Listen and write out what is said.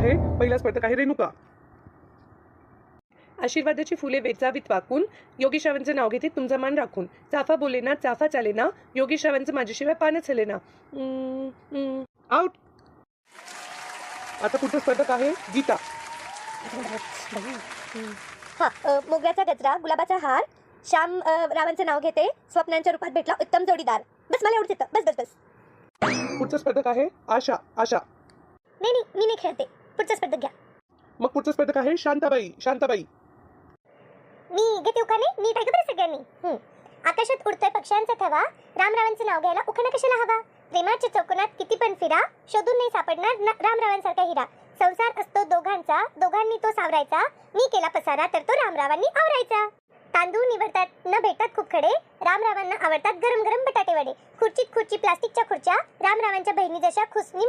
आहे? पहिला स्पर्धक आहे रेणुका. आशीर्वादाची फुले वेचावीत वाकून, योगेश्वरांचं नाव घेते तुमचा मान राखून. चाफा बोलेना चाफा चालेना, योगेश्वरांचं माझ्याशिवाय पानच हलेना. आउट. आता पुढचा स्पर्धक आहे गीता. मोगऱ्याचा गजरा, गुलाबाचा हार, श्याम रावांचं नाव घेते, स्वप्नांच्या रूपात भेटला उत्तम जोडीदार. बस मला एवढंच येतं. बस बस बस. पुढचा स्पर्धक आहे आशा. आशा. नाही मी नाही खेळते. पुढचा स्पर्धक घ्या. मग पुढचा स्पर्धक आहे शांताबाई. शांताबाई. मी घेते उखाणे. नीट आहे का बरं सगळ्यांनी? आकाशात उडतोय पक्ष्यांचा थवा, रामरावांचं नाव घ्यायला उखाणा कशाला हवा? प्रेमाच्या चौकोनात किती पण फिरा, शोधून नाही सापडणार रामरावांसारखा हिरा. संसार असतो दोघांचा, दोघांनी तो सावरायचा, मी केला पसारा तर तो रामरावांनी आवरायचा. तांदूळ निवडतात न भेटतात खूप खडे, रामरावांना आवडतात गरम गरम बटाटे वडे. खुर्चीत खुर्ची प्लास्टिकच्या खुर्च्या, रामरावांच्या बहिणी जशा खुसनी